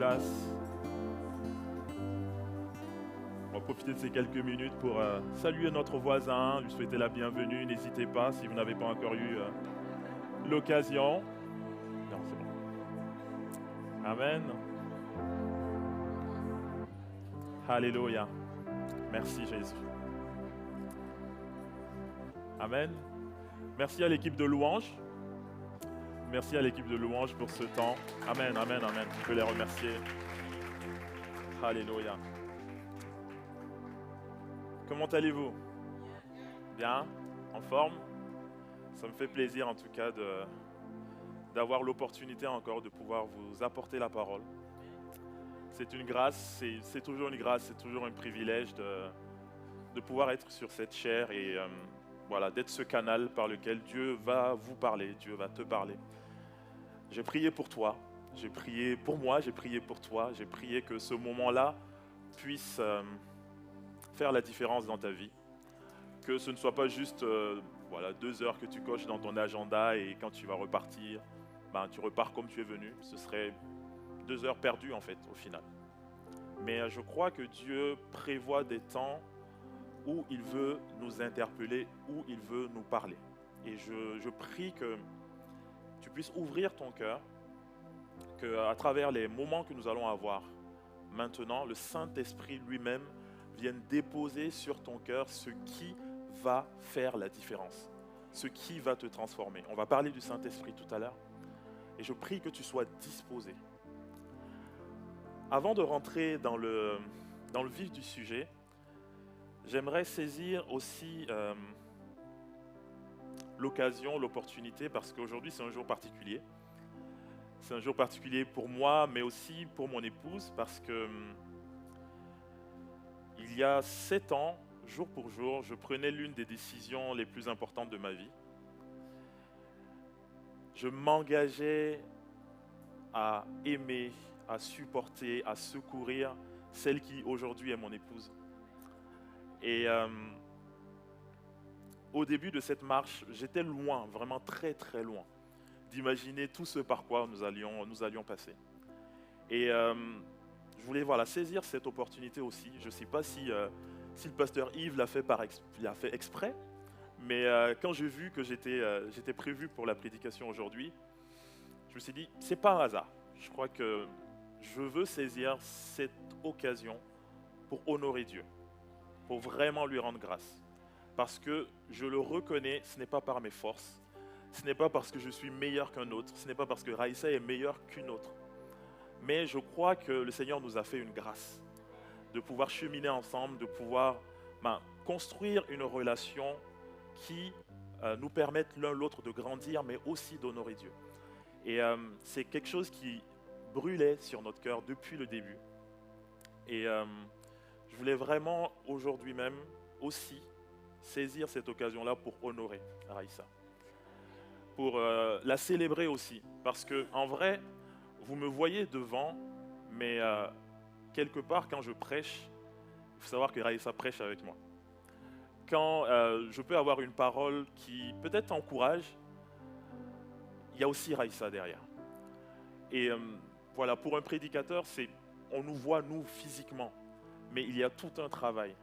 Place. On va profiter de ces quelques minutes pour saluer notre voisin, lui souhaiter la bienvenue. N'hésitez pas si vous n'avez pas encore eu l'occasion. Non, c'est bon. Amen. Alléluia. Merci Jésus. Amen. Merci à l'équipe de louange. Merci à l'équipe de louange pour ce temps. Amen, amen, amen. Je veux les remercier. Alléluia. Comment allez-vous? Bien? En forme? Ça me fait plaisir en tout cas d'avoir l'opportunité encore de pouvoir vous apporter la parole. C'est une grâce, c'est toujours une grâce, c'est toujours un privilège de pouvoir être sur cette chair et voilà, d'être ce canal par lequel Dieu va vous parler, Dieu va te parler. J'ai prié pour toi, j'ai prié pour moi, j'ai prié pour toi, j'ai prié que ce moment-là puisse faire la différence dans ta vie. Que ce ne soit pas juste voilà, 2 heures que tu coches dans ton agenda et quand tu vas repartir, ben, tu repars comme tu es venu. Ce serait 2 heures perdues en fait au final. Mais je crois que Dieu prévoit des temps où il veut nous interpeller, où il veut nous parler. Et je prie que tu puisses ouvrir ton cœur, qu'à travers les moments que nous allons avoir maintenant, le Saint-Esprit lui-même vienne déposer sur ton cœur ce qui va faire la différence, ce qui va te transformer. On va parler du Saint-Esprit tout à l'heure et je prie que tu sois disposé. Avant de rentrer dans le vif du sujet, j'aimerais saisir aussi l'occasion, l'opportunité, parce qu'aujourd'hui c'est un jour particulier. C'est un jour particulier pour moi, mais aussi pour mon épouse, parce que il y a 7 ans, jour pour jour, je prenais l'une des décisions les plus importantes de ma vie. Je m'engageais à aimer, à supporter, à secourir celle qui aujourd'hui est mon épouse. Et au début de cette marche, j'étais loin, vraiment très très loin, d'imaginer tout ce par quoi nous allions passer. Et je voulais voilà, saisir cette opportunité aussi. Je ne sais pas si le pasteur Yves l'a fait exprès, mais quand j'ai vu que j'étais prévu pour la prédication aujourd'hui, je me suis dit, c'est pas un hasard. Je crois que je veux saisir cette occasion pour honorer Dieu, pour vraiment lui rendre grâce. Parce que je le reconnais, ce n'est pas par mes forces, ce n'est pas parce que je suis meilleur qu'un autre, ce n'est pas parce que Raïssa est meilleure qu'une autre. Mais je crois que le Seigneur nous a fait une grâce de pouvoir cheminer ensemble, de pouvoir construire une relation qui nous permette l'un l'autre de grandir, mais aussi d'honorer Dieu. Et c'est quelque chose qui brûlait sur notre cœur depuis le début. Et je voulais vraiment aujourd'hui même aussi saisir cette occasion-là pour honorer Raïssa, pour la célébrer aussi. Parce que en vrai, vous me voyez devant, mais quelque part quand je prêche, il faut savoir que Raïssa prêche avec moi. Quand je peux avoir une parole qui peut-être t'encourage, il y a aussi Raïssa derrière. Et voilà, pour un prédicateur, on nous voit nous physiquement, mais il y a tout un travail.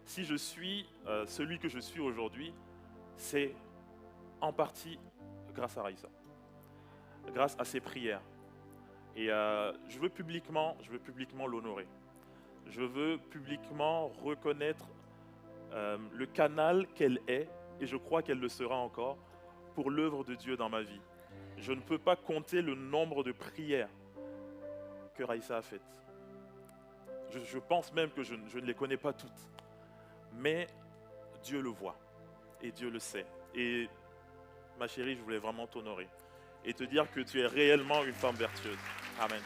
Si je suis celui que je suis aujourd'hui, c'est en partie grâce à Raïssa, grâce à ses prières. Et je veux publiquement l'honorer. Je veux publiquement reconnaître le canal qu'elle est, et je crois qu'elle le sera encore, pour l'œuvre de Dieu dans ma vie. Je ne peux pas compter le nombre de prières que Raïssa a faites. Je pense même que je ne les connais pas toutes. Mais Dieu le voit et Dieu le sait. Et ma chérie, je voulais vraiment t'honorer et te dire que tu es réellement une femme vertueuse. Amen.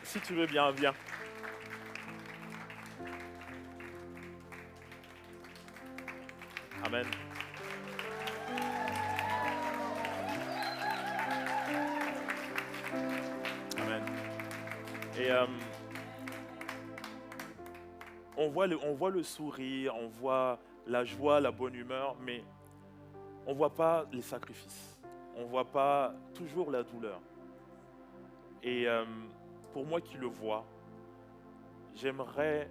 Si tu veux bien, viens. Amen. Amen. Et on voit le sourire, on voit la joie, la bonne humeur, mais on ne voit pas les sacrifices. on ne voit pas toujours la douleur. Et pour moi qui le vois, j'aimerais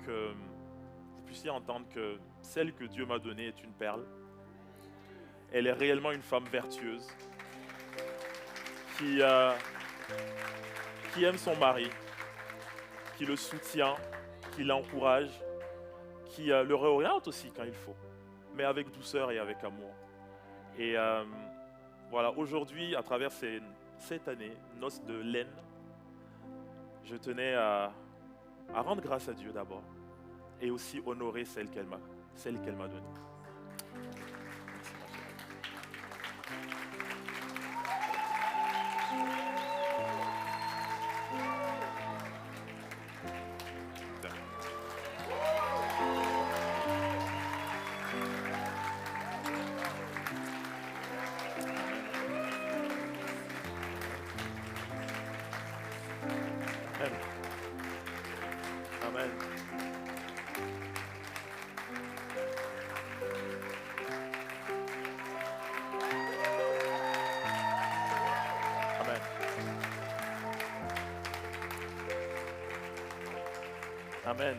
que vous puissiez entendre que celle que Dieu m'a donnée est une perle. Elle est réellement une femme vertueuse qui, qui aime son mari, qui le soutient, qui l'encourage, qui le réoriente aussi quand il faut, mais avec douceur et avec amour. Et voilà, aujourd'hui, à travers cette année, noces de laine, je tenais à rendre grâce à Dieu d'abord et aussi honorer celle qu'elle m'a donnée. Merci, ma chérie. Amen. Amen. Amen. Amen.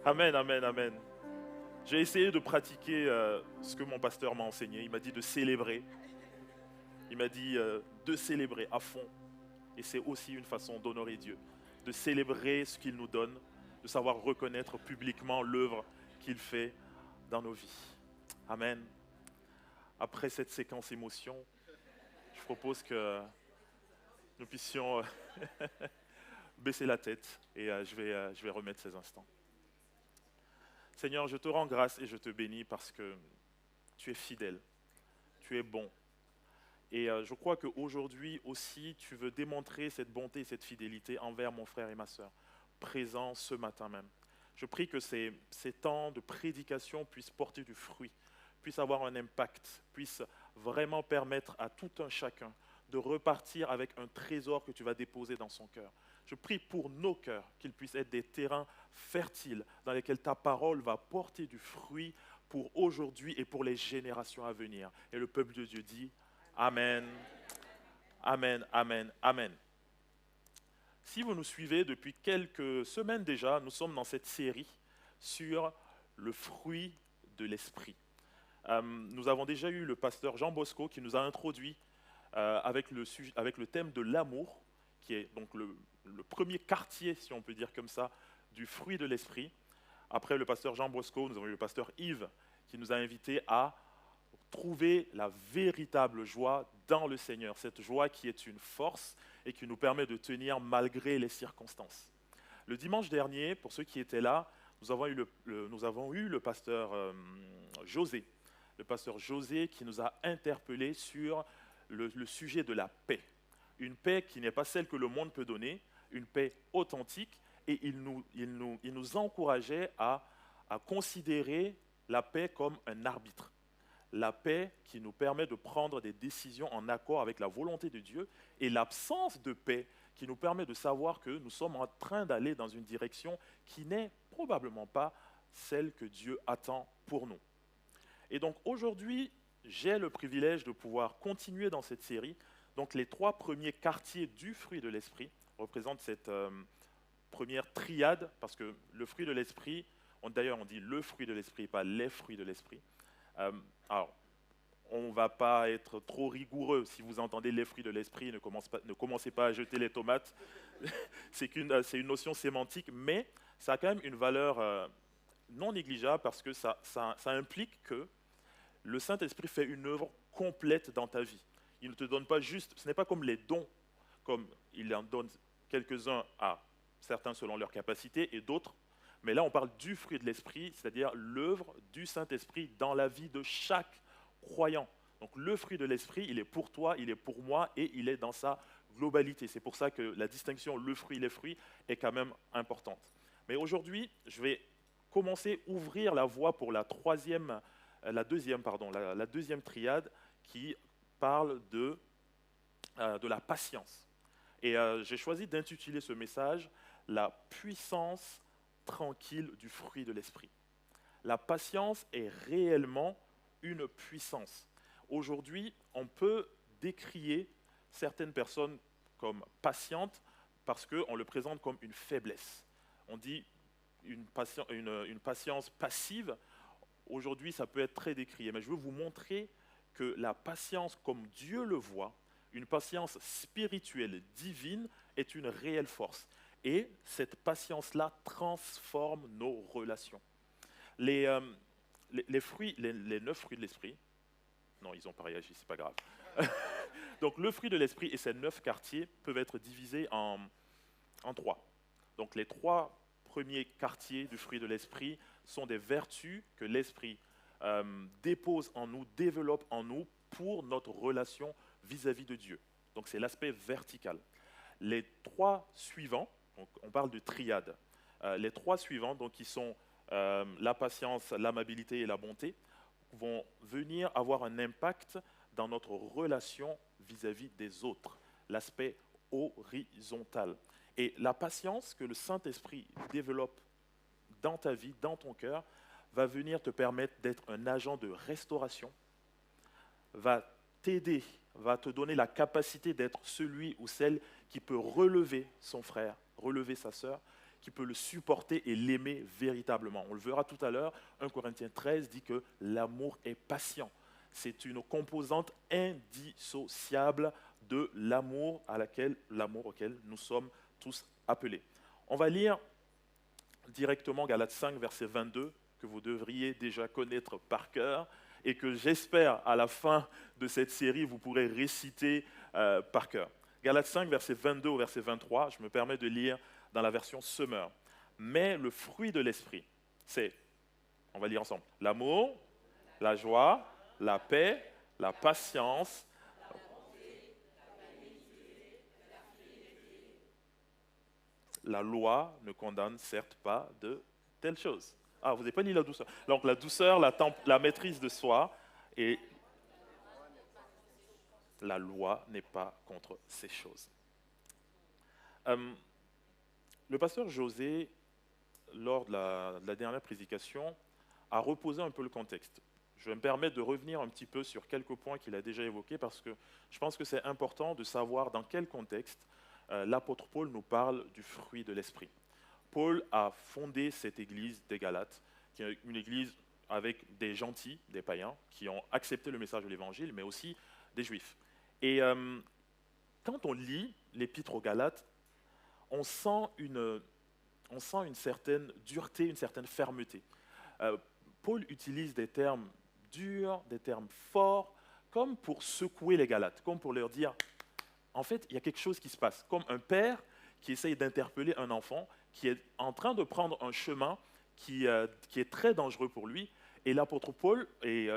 Amen, amen, amen. J'ai essayé de pratiquer ce que mon pasteur m'a enseigné. Il m'a dit de célébrer. Il m'a dit de célébrer à fond. Et c'est aussi une façon d'honorer Dieu. De célébrer ce qu'il nous donne. De savoir reconnaître publiquement l'œuvre qu'il fait dans nos vies. Amen. Après cette séquence émotion, je propose que nous puissions baisser la tête et je vais remettre ces instants. Seigneur, je te rends grâce et je te bénis parce que tu es fidèle, tu es bon. Et je crois qu'aujourd'hui aussi, tu veux démontrer cette bonté et cette fidélité envers mon frère et ma sœur, présents ce matin même. Je prie que ces temps de prédication puissent porter du fruit, puissent avoir un impact, puissent vraiment permettre à tout un chacun de repartir avec un trésor que tu vas déposer dans son cœur. Je prie pour nos cœurs, qu'ils puissent être des terrains fertiles dans lesquels ta parole va porter du fruit pour aujourd'hui et pour les générations à venir. Et le peuple de Dieu dit Amen, Amen, Amen, Amen. Si vous nous suivez depuis quelques semaines déjà, nous sommes dans cette série sur le fruit de l'esprit. Nous avons déjà eu le pasteur Jean Bosco qui nous a introduit avec le thème de l'amour, qui est donc le premier quartier, si on peut dire comme ça, du fruit de l'esprit. Après le pasteur Jean Bosco, nous avons eu le pasteur Yves qui nous a invités à trouver la véritable joie dans le Seigneur, cette joie qui est une force et qui nous permet de tenir malgré les circonstances. Le dimanche dernier, pour ceux qui étaient là, nous avons eu le pasteur José. Le pasteur José qui nous a interpellés sur le sujet de la paix. Une paix qui n'est pas celle que le monde peut donner, une paix authentique, et il nous encourageait à considérer la paix comme un arbitre. La paix qui nous permet de prendre des décisions en accord avec la volonté de Dieu, et l'absence de paix qui nous permet de savoir que nous sommes en train d'aller dans une direction qui n'est probablement pas celle que Dieu attend pour nous. Et donc aujourd'hui, j'ai le privilège de pouvoir continuer dans cette série. Donc les 3 premiers quartiers du fruit de l'esprit représentent cette première triade, parce que le fruit de l'esprit, d'ailleurs on dit le fruit de l'esprit, pas les fruits de l'esprit. Alors, on ne va pas être trop rigoureux. Si vous entendez les fruits de l'esprit, ne commencez pas à jeter les tomates. C'est une notion sémantique, mais ça a quand même une valeur non négligeable parce que ça implique que le Saint-Esprit fait une œuvre complète dans ta vie. Il ne te donne pas juste, ce n'est pas comme les dons, comme il en donne quelques-uns à certains selon leur capacité et d'autres. Mais là, on parle du fruit de l'esprit, c'est-à-dire l'œuvre du Saint-Esprit dans la vie de chaque croyant. Donc le fruit de l'esprit, il est pour toi, il est pour moi et il est dans sa globalité. C'est pour ça que la distinction le fruit, les fruits est quand même importante. Mais aujourd'hui, je vais commencer à ouvrir la voie pour la deuxième triade qui parle de la patience. Et j'ai choisi d'intituler ce message « La puissance tranquille du fruit de l'esprit ». La patience est réellement une puissance. Aujourd'hui, on peut décrier certaines personnes comme patientes parce qu'on le présente comme une faiblesse. On dit une patience passive. Aujourd'hui, ça peut être très décrié, mais je veux vous montrer que la patience, comme Dieu le voit, une patience spirituelle, divine, est une réelle force. Et cette patience-là transforme nos relations. Les, euh, les fruits, les 9 fruits de l'esprit, non, ils n'ont pas réagi, c'est pas grave. Donc le fruit de l'esprit et ses 9 quartiers peuvent être divisés en 3. Donc les 3 premiers quartiers du fruit de l'esprit sont des vertus que l'esprit dépose en nous, développe en nous pour notre relation vis-à-vis de Dieu. Donc c'est l'aspect vertical. Les 3 suivants, donc on parle de triade, les 3 suivants, donc qui sont la patience, l'amabilité et la bonté, vont venir avoir un impact dans notre relation vis-à-vis des autres, l'aspect horizontal. Et la patience que le Saint-Esprit développe dans ta vie, dans ton cœur, va venir te permettre d'être un agent de restauration, va t'aider, va te donner la capacité d'être celui ou celle qui peut relever son frère, relever sa sœur, qui peut le supporter et l'aimer véritablement. On le verra tout à l'heure, 1 Corinthiens 13 dit que l'amour est patient. C'est une composante indissociable de l'amour auquel nous sommes tous appelés. On va lire directement Galates 5, verset 22, que vous devriez déjà connaître par cœur et que j'espère à la fin de cette série vous pourrez réciter par cœur. Galates 5, verset 22 au verset 23, je me permets de lire dans la version Summer. Mais le fruit de l'esprit, c'est, on va lire ensemble, l'amour, la joie, la paix, la patience. La loi ne condamne certes pas de telles choses. Ah, vous n'avez pas lu la douceur. Donc la douceur, la maîtrise de soi, et la loi n'est pas contre ces choses. Euh, le pasteur José, lors de la dernière prédication, a reposé un peu le contexte. Je vais me permettre de revenir un petit peu sur quelques points qu'il a déjà évoqués parce que je pense que c'est important de savoir dans quel contexte l'apôtre Paul nous parle du fruit de l'esprit. Paul a fondé cette église des Galates, qui est une église avec des gentils, des païens, qui ont accepté le message de l'évangile, mais aussi des juifs. Et quand on lit l'épître aux Galates, on sent une certaine dureté, une certaine fermeté. Paul utilise des termes durs, des termes forts, comme pour secouer les Galates, comme pour leur dire, en fait, il y a quelque chose qui se passe, comme un père qui essaye d'interpeller un enfant qui est en train de prendre un chemin qui est très dangereux pour lui. Et l'apôtre Paul et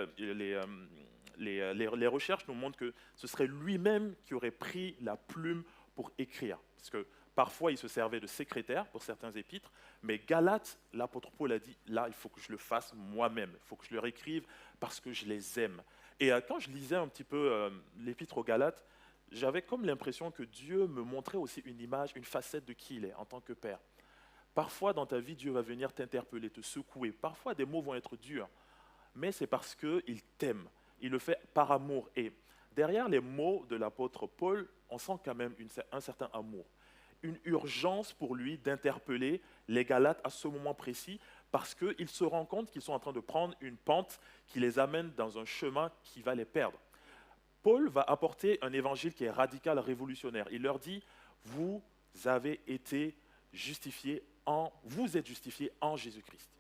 les recherches nous montrent que ce serait lui-même qui aurait pris la plume pour écrire. Parce que parfois, il se servait de secrétaire pour certains épîtres, mais Galates, l'apôtre Paul a dit, là, il faut que je le fasse moi-même, il faut que je leur écrive parce que je les aime. Et quand je lisais un petit peu l'épître aux Galates, j'avais comme l'impression que Dieu me montrait aussi une image, une facette de qui il est en tant que père. Parfois, dans ta vie, Dieu va venir t'interpeller, te secouer. Parfois, des mots vont être durs, mais c'est parce qu'il t'aime. Il le fait par amour. Et derrière les mots de l'apôtre Paul, on sent quand même un certain amour. Une urgence pour lui d'interpeller les Galates à ce moment précis, parce qu'il se rend compte qu'ils sont en train de prendre une pente qui les amène dans un chemin qui va les perdre. Paul va apporter un évangile qui est radical, révolutionnaire. Il leur dit, vous avez été justifiés vous êtes justifiés en Jésus-Christ.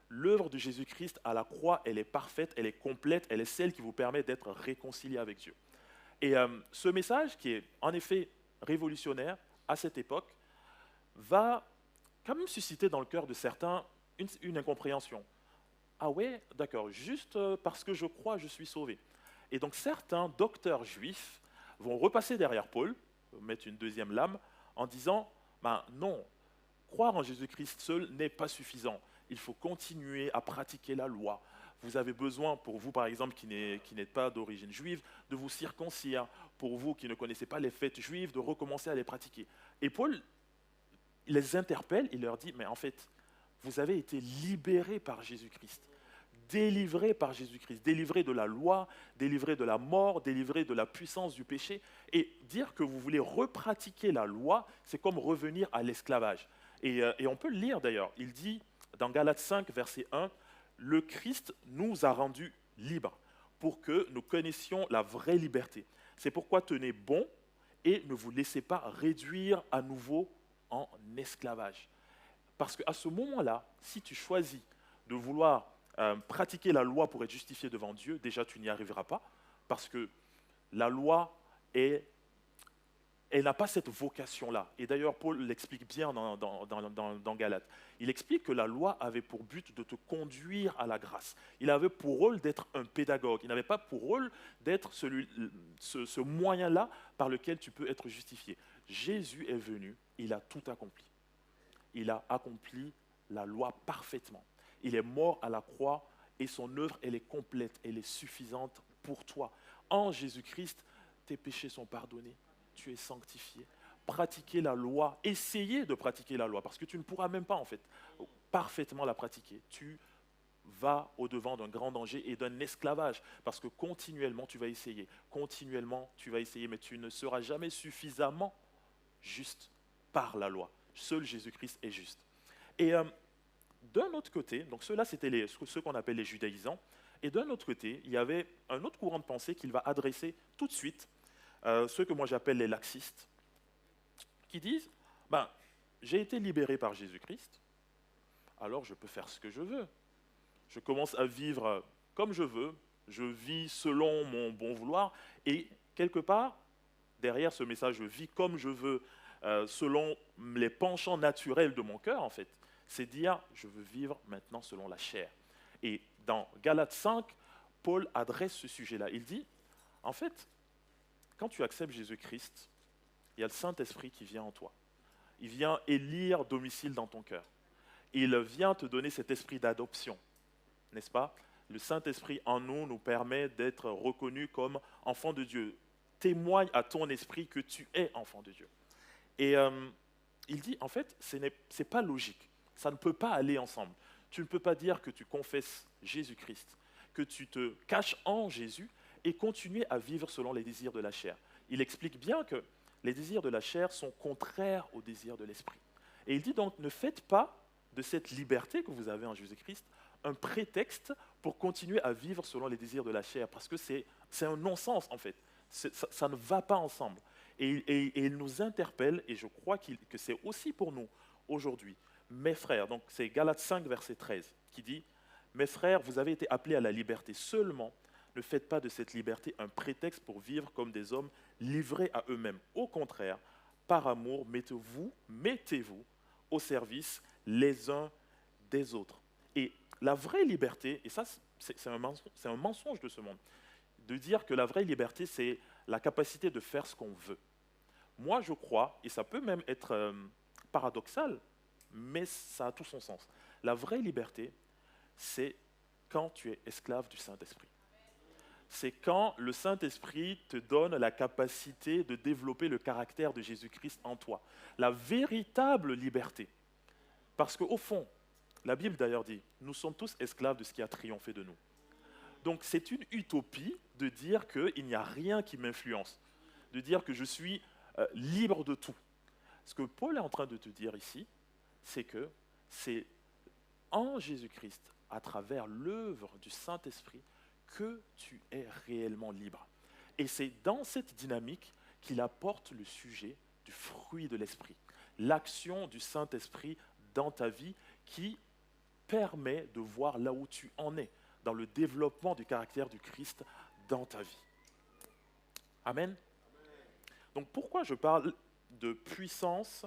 L'œuvre de Jésus-Christ à la croix, elle est parfaite, elle est complète, elle est celle qui vous permet d'être réconcilié avec Dieu. Et ce message, qui est en effet révolutionnaire à cette époque, va quand même susciter dans le cœur de certains une incompréhension. Ah ouais, d'accord, juste parce que je crois, je suis sauvé. Et donc certains docteurs juifs vont repasser derrière Paul, mettre une deuxième lame, en disant, ben non, croire en Jésus-Christ seul n'est pas suffisant. Il faut continuer à pratiquer la loi. Vous avez besoin, pour vous par exemple qui n'êtes pas d'origine juive, de vous circoncire. Pour vous qui ne connaissez pas les fêtes juives, de recommencer à les pratiquer. Et Paul les interpelle, il leur dit, mais en fait, Vous avez été libérés par Jésus-Christ, délivrés par Jésus-Christ, délivrés de la loi, délivrés de la mort, délivrés de la puissance du péché. Et dire que vous voulez repratiquer la loi, c'est comme revenir à l'esclavage. Et on peut le lire d'ailleurs. Il dit dans Galates 5, verset 1, le Christ nous a rendus libres pour que nous connaissions la vraie liberté. C'est pourquoi tenez bon et ne vous laissez pas réduire à nouveau en esclavage. Parce qu'à ce moment-là, si tu choisis de vouloir pratiquer la loi pour être justifié devant Dieu, déjà tu n'y arriveras pas, parce que la loi elle n'a pas cette vocation-là. Et d'ailleurs, Paul l'explique bien dans Galates. Il explique que la loi avait pour but de te conduire à la grâce. Il avait pour rôle d'être un pédagogue. Il n'avait pas pour rôle d'être ce moyen-là par lequel tu peux être justifié. Jésus est venu, il a tout accompli. Il a accompli la loi parfaitement. Il est mort à la croix et son œuvre, elle est complète, elle est suffisante pour toi. En Jésus-Christ, tes péchés sont pardonnés. Tu es sanctifié. Pratiquer la loi, essayer de pratiquer la loi, parce que tu ne pourras même pas en fait parfaitement la pratiquer. Tu vas au-devant d'un grand danger et d'un esclavage, parce que continuellement tu vas essayer, mais tu ne seras jamais suffisamment juste par la loi. Seul Jésus-Christ est juste. Et d'un autre côté, donc ceux-là c'était ceux qu'on appelle les judaïsants, et d'un autre côté, il y avait un autre courant de pensée qu'il va adresser tout de suite, ceux que moi j'appelle les laxistes, qui disent, j'ai été libéré par Jésus-Christ, alors je peux faire ce que je veux. Je commence à vivre comme je veux, je vis selon mon bon vouloir, et quelque part, derrière ce message, je vis comme je veux, selon les penchants naturels de mon cœur, en fait, c'est dire, je veux vivre maintenant selon la chair. Et dans Galates 5, Paul adresse ce sujet-là. Il dit, en fait, quand tu acceptes Jésus-Christ, il y a le Saint-Esprit qui vient en toi. Il vient élire domicile dans ton cœur. Il vient te donner cet esprit d'adoption, n'est-ce pas? Le Saint-Esprit en nous nous permet d'être reconnus comme enfants de Dieu. Témoigne à ton esprit que tu es enfant de Dieu. Et il dit, en fait, ce n'est pas logique. Ça ne peut pas aller ensemble. Tu ne peux pas dire que tu confesses Jésus-Christ, que tu te caches en Jésus et continuer à vivre selon les désirs de la chair. Il explique bien que les désirs de la chair sont contraires aux désirs de l'esprit. Et il dit donc, ne faites pas de cette liberté que vous avez en Jésus-Christ un prétexte pour continuer à vivre selon les désirs de la chair, parce que c'est un non-sens en fait. Ça ne va pas ensemble. Et il nous interpelle, et je crois que c'est aussi pour nous aujourd'hui, mes frères, donc c'est Galates 5, verset 13, qui dit, mes frères, vous avez été appelés à la liberté, seulement ne faites pas de cette liberté un prétexte pour vivre comme des hommes livrés à eux-mêmes. Au contraire, par amour, mettez-vous au service les uns des autres. Et la vraie liberté, et ça c'est un mensonge de ce monde, de dire que la vraie liberté c'est la capacité de faire ce qu'on veut. Moi je crois, et ça peut même être paradoxal, mais ça a tout son sens. La vraie liberté, c'est quand tu es esclave du Saint-Esprit. C'est quand le Saint-Esprit te donne la capacité de développer le caractère de Jésus-Christ en toi. La véritable liberté. Parce qu'au fond, la Bible d'ailleurs dit, nous sommes tous esclaves de ce qui a triomphé de nous. Donc c'est une utopie de dire qu'il n'y a rien qui m'influence, de dire que je suis libre de tout. Ce que Paul est en train de te dire ici, c'est que c'est en Jésus-Christ, à travers l'œuvre du Saint-Esprit, que tu es réellement libre. Et c'est dans cette dynamique qu'il apporte le sujet du fruit de l'Esprit, l'action du Saint-Esprit dans ta vie qui permet de voir là où tu en es, dans le développement du caractère du Christ dans ta vie. Amen. Donc pourquoi je parle de puissance,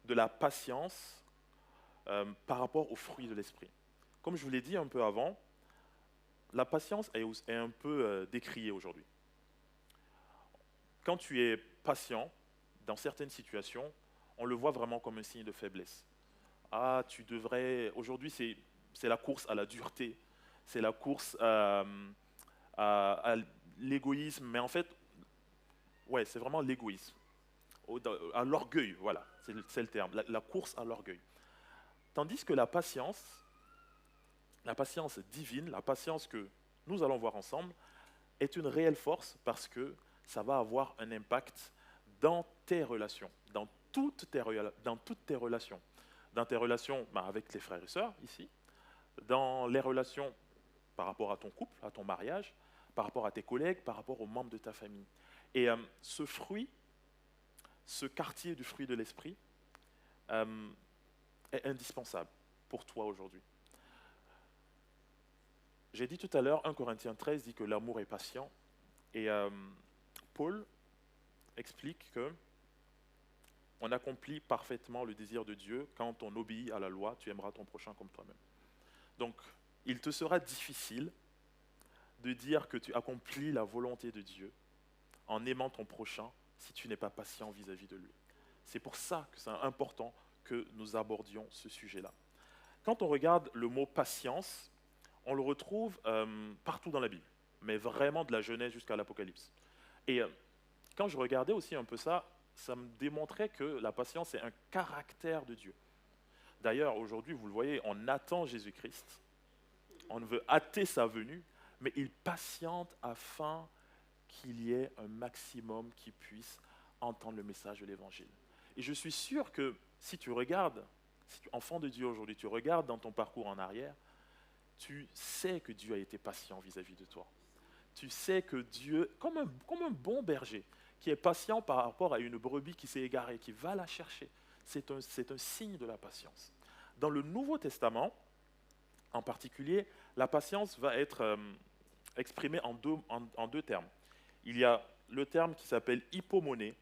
de la patience par rapport au fruit de l'Esprit? Comme je vous l'ai dit un peu avant, la patience est un peu décriée aujourd'hui. Quand tu es patient, dans certaines situations, on le voit vraiment comme un signe de faiblesse. Ah, tu devrais... Aujourd'hui, c'est la course à la dureté, c'est la course à l'égoïsme, mais en fait, ouais, c'est vraiment l'égoïsme, à l'orgueil, voilà, c'est le terme, la course à l'orgueil. Tandis que la patience divine, la patience que nous allons voir ensemble, est une réelle force parce que ça va avoir un impact dans tes relations, dans toutes tes relations. Dans tes relations avec tes frères et sœurs, ici, dans les relations par rapport à ton couple, à ton mariage, par rapport à tes collègues, par rapport aux membres de ta famille. Et ce fruit, ce quartier du fruit de l'esprit, est indispensable pour toi aujourd'hui. J'ai dit tout à l'heure, 1 Corinthiens 13 dit que l'amour est patient. Et Paul explique que on accomplit parfaitement le désir de Dieu quand on obéit à la loi, tu aimeras ton prochain comme toi-même. Donc, il te sera difficile de dire que tu accomplis la volonté de Dieu en aimant ton prochain si tu n'es pas patient vis-à-vis de lui. C'est pour ça que c'est important que nous abordions ce sujet-là. Quand on regarde le mot patience, on le retrouve partout dans la Bible, mais vraiment de la Genèse jusqu'à l'Apocalypse. Et quand je regardais aussi un peu ça, ça me démontrait que la patience est un caractère de Dieu. D'ailleurs, aujourd'hui, vous le voyez, on attend Jésus-Christ, on veut hâter sa venue, mais il patiente afin qu'il y ait un maximum qui puisse entendre le message de l'Évangile. Et je suis sûr que si tu regardes, si tu es enfant de Dieu aujourd'hui, tu regardes dans ton parcours en arrière, tu sais que Dieu a été patient vis-à-vis de toi. Tu sais que Dieu, comme un bon berger, qui est patient par rapport à une brebis qui s'est égarée, qui va la chercher, c'est un signe de la patience. Dans le Nouveau Testament, en particulier, la patience va être exprimée en deux termes. Il y a le terme qui s'appelle hypomoné,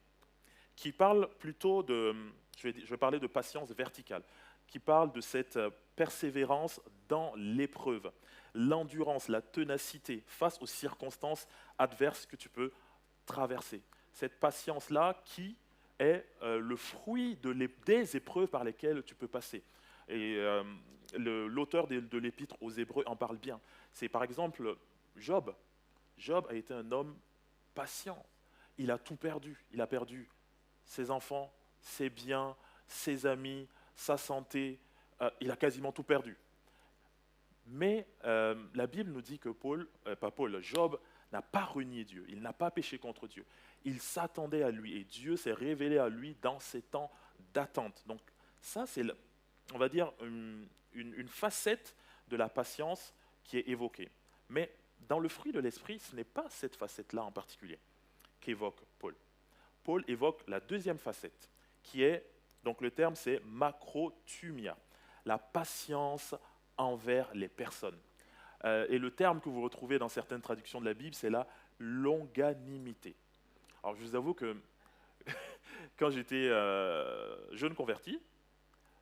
qui parle plutôt de, je vais parler de patience verticale, qui parle de cette persévérance dans l'épreuve, l'endurance, la ténacité face aux circonstances adverses que tu peux traverser. Cette patience-là qui est le fruit des épreuves par lesquelles tu peux passer. Et l'auteur de l'épître aux Hébreux en parle bien. C'est par exemple Job. Job a été un homme patient. Il a tout perdu. Il a perdu ses enfants, ses biens, ses amis, sa santé. Il a quasiment tout perdu. Mais la Bible nous dit que Job n'a pas renié Dieu. Il n'a pas péché contre Dieu. Il s'attendait à lui et Dieu s'est révélé à lui dans ces temps d'attente. Donc ça, c'est, on va dire, une facette de la patience qui est évoquée. Mais dans le fruit de l'esprit, ce n'est pas cette facette-là en particulier qu'évoque Paul. Paul évoque la deuxième facette, qui est, donc le terme c'est macrothumia, la patience envers les personnes. Et le terme que vous retrouvez dans certaines traductions de la Bible, c'est la longanimité. Alors je vous avoue que quand j'étais jeune converti,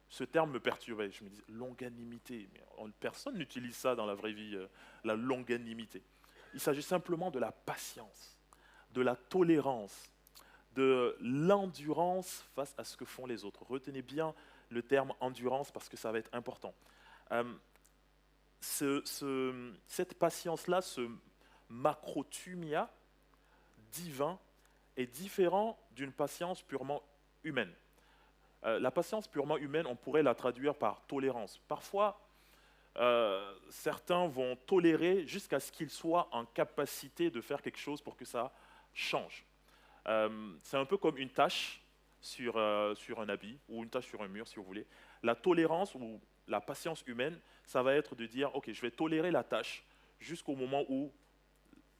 ce terme me perturbait. Je me disais, longanimité, mais personne n'utilise ça dans la vraie vie, la longanimité. Il s'agit simplement de la patience, de la tolérance, de l'endurance face à ce que font les autres. Retenez bien le terme endurance parce que ça va être important. Cette patience-là, ce macrothumia divin, est différent d'une patience purement humaine. La patience purement humaine, on pourrait la traduire par tolérance. Parfois, certains vont tolérer jusqu'à ce qu'ils soient en capacité de faire quelque chose pour que ça change. C'est un peu comme une tache sur un habit ou une tache sur un mur, si vous voulez. La tolérance ou la patience humaine, ça va être de dire, ok, je vais tolérer la tache jusqu'au moment où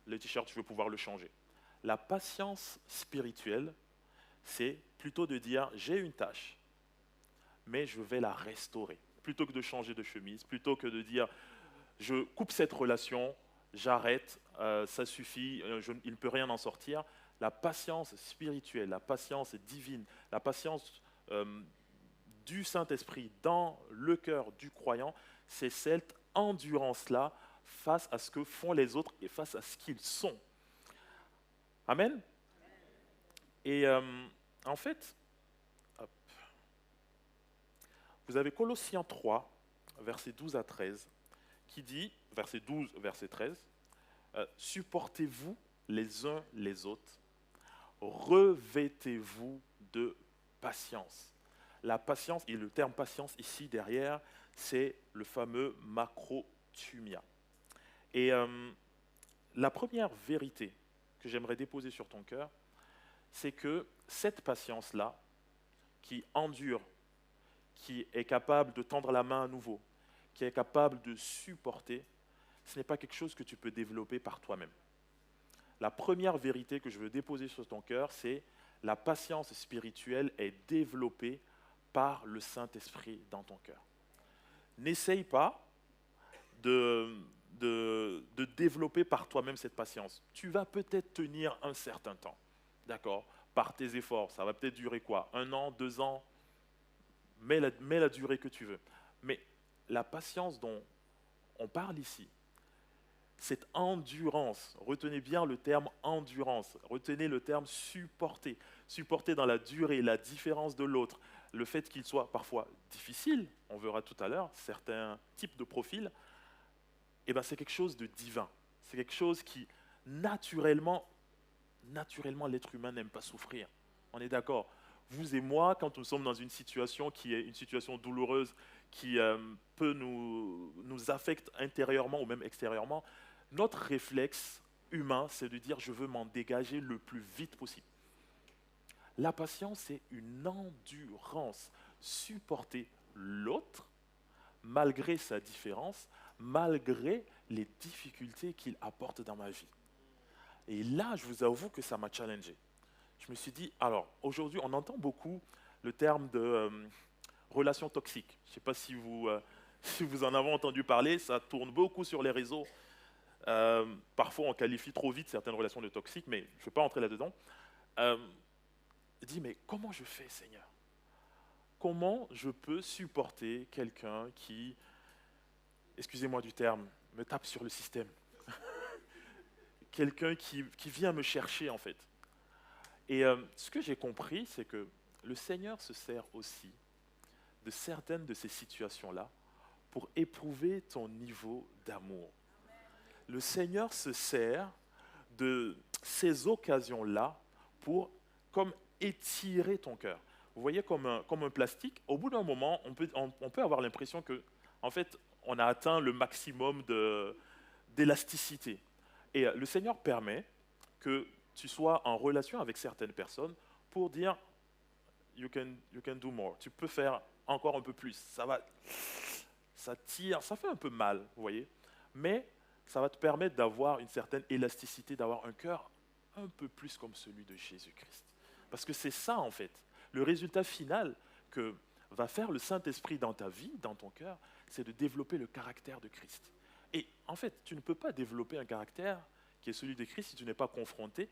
le t-shirt, je vais pouvoir le changer. La patience spirituelle, c'est plutôt de dire, j'ai une tache, mais je vais la restaurer. Plutôt que de changer de chemise, plutôt que de dire, je coupe cette relation, j'arrête, ça suffit, il ne peut rien en sortir. La patience spirituelle, la patience divine, la patience du Saint-Esprit dans le cœur du croyant, c'est cette endurance-là face à ce que font les autres et face à ce qu'ils sont. Amen. Et en fait, hop, vous avez Colossiens 3, versets 12 à 13, qui dit, verset 12, verset 13, supportez-vous les uns les autres, revêtez-vous de patience. la patience, et le terme patience ici derrière, c'est le fameux macrothumia. Et la première vérité que j'aimerais déposer sur ton cœur, c'est que cette patience-là, qui endure, qui est capable de tendre la main à nouveau, qui est capable de supporter, ce n'est pas quelque chose que tu peux développer par toi-même. La première vérité que je veux déposer sur ton cœur, c'est la patience spirituelle est développée par le Saint-Esprit dans ton cœur. N'essaye pas de développer par toi-même cette patience. Tu vas peut-être tenir un certain temps, d'accord, par tes efforts. Ça va peut-être durer quoi? 1 an, 2 ans? Mets la durée que tu veux. Mais la patience dont on parle ici, cette endurance, retenez bien le terme endurance, retenez le terme supporter, supporter dans la durée, la différence de l'autre, le fait qu'il soit parfois difficile, on verra tout à l'heure, certains types de profils, eh ben c'est quelque chose de divin. C'est quelque chose qui, naturellement, l'être humain n'aime pas souffrir. On est d'accord. Vous et moi, quand nous sommes dans une situation qui est une situation douloureuse, qui peut nous affecte intérieurement ou même extérieurement, notre réflexe humain, c'est de dire je veux m'en dégager le plus vite possible. La patience, c'est une endurance, supporter l'autre malgré sa différence, malgré les difficultés qu'il apporte dans ma vie. Et là, je vous avoue que ça m'a challengé. Je me suis dit, alors aujourd'hui, on entend beaucoup le terme de relation toxique. Je ne sais pas si vous, si vous en avez entendu parler, ça tourne beaucoup sur les réseaux. Parfois, on qualifie trop vite certaines relations de toxiques, mais je ne vais pas entrer là-dedans. Je dis, mais comment je fais, Seigneur? Comment je peux supporter quelqu'un qui, excusez-moi du terme, me tape sur le système? Quelqu'un qui vient me chercher, en fait. Et ce que j'ai compris, c'est que le Seigneur se sert aussi de certaines de ces situations-là pour éprouver ton niveau d'amour. Le Seigneur se sert de ces occasions-là pour comme étirer ton cœur. Vous voyez comme un plastique, au bout d'un moment, on peut avoir l'impression que, en fait, on a atteint le maximum d'élasticité. Et le Seigneur permet que tu sois en relation avec certaines personnes pour dire you can do more. Tu peux faire encore un peu plus. Ça tire, ça fait un peu mal, vous voyez. Mais ça va te permettre d'avoir une certaine élasticité, d'avoir un cœur un peu plus comme celui de Jésus-Christ. Parce que c'est ça, en fait. Le résultat final que va faire le Saint-Esprit dans ta vie, dans ton cœur, c'est de développer le caractère de Christ. Et en fait, tu ne peux pas développer un caractère qui est celui de Christ si tu n'es pas confronté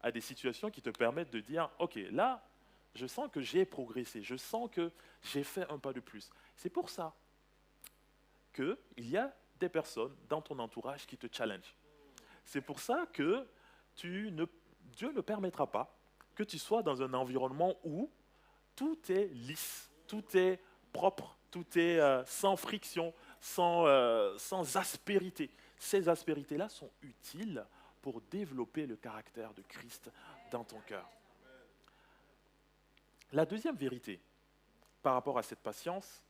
à des situations qui te permettent de dire, ok, là, je sens que j'ai progressé, je sens que j'ai fait un pas de plus. C'est pour ça qu'il y a des personnes dans ton entourage qui te challengent. C'est pour ça que Dieu ne permettra pas que tu sois dans un environnement où tout est lisse, tout est propre, tout est sans friction, sans aspérité. Ces aspérités-là sont utiles pour développer le caractère de Christ dans ton cœur. La deuxième vérité par rapport à cette patience,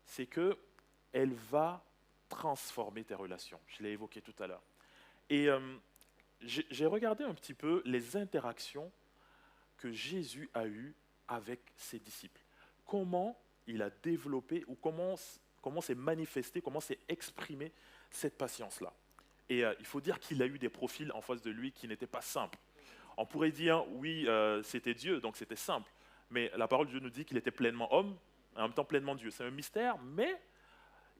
c'est qu'elle va transformer tes relations. Je l'ai évoqué tout à l'heure. Et j'ai regardé un petit peu les interactions que Jésus a eues avec ses disciples. Comment il a développé ou comment s'est manifesté, comment s'est exprimé cette patience-là. Et il faut dire qu'il a eu des profils en face de lui qui n'étaient pas simples. On pourrait dire, oui, c'était Dieu, donc c'était simple. Mais la parole de Dieu nous dit qu'il était pleinement homme, et en même temps pleinement Dieu. C'est un mystère, mais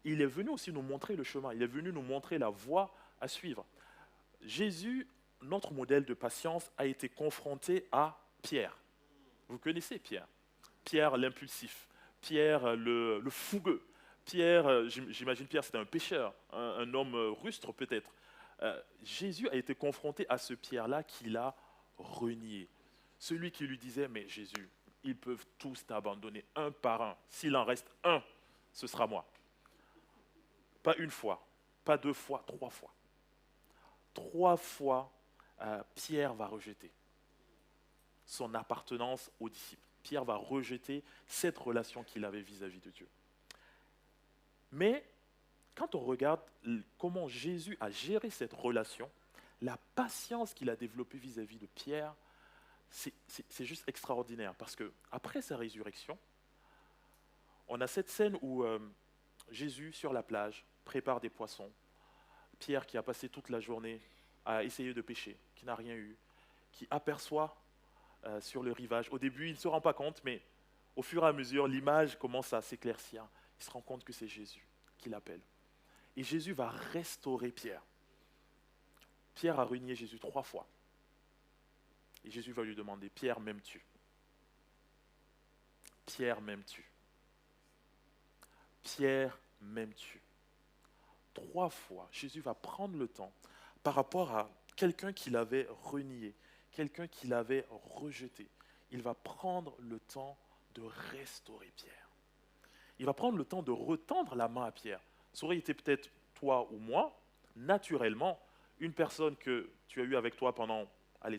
il est venu aussi nous montrer le chemin. Il est venu nous montrer la voie à suivre. Jésus, notre modèle de patience, a été confronté à Pierre. Vous connaissez Pierre? Pierre l'impulsif, Pierre le fougueux. Pierre, j'imagine Pierre, c'était un pécheur, un homme rustre peut-être. Jésus a été confronté à ce Pierre-là qu'il a renié. Celui qui lui disait, mais Jésus, ils peuvent tous t'abandonner un par un. S'il en reste un, ce sera moi. Pas une fois, pas 2 fois, 3 fois. 3 fois, Pierre va rejeter son appartenance aux disciples. Pierre va rejeter cette relation qu'il avait vis-à-vis de Dieu. Mais quand on regarde comment Jésus a géré cette relation, la patience qu'il a développée vis-à-vis de Pierre, c'est juste extraordinaire. Parce que après sa résurrection, on a cette scène où Jésus, sur la plage, prépare des poissons. Pierre, qui a passé toute la journée à essayer de pêcher, qui n'a rien eu, qui aperçoit sur le rivage. Au début, il ne se rend pas compte, mais au fur et à mesure, l'image commence à s'éclaircir. Il se rend compte que c'est Jésus qui l'appelle. Et Jésus va restaurer Pierre. Pierre a renié Jésus 3 fois. Et Jésus va lui demander, Pierre, m'aimes-tu? Pierre, m'aimes-tu? Pierre, m'aimes-tu? 3 fois, Jésus va prendre le temps par rapport à quelqu'un qu'il avait renié, quelqu'un qu'il avait rejeté. Il va prendre le temps de restaurer Pierre. Il va prendre le temps de retendre la main à Pierre. Ça aurait été peut-être toi ou moi, naturellement, une personne que tu as eue avec toi pendant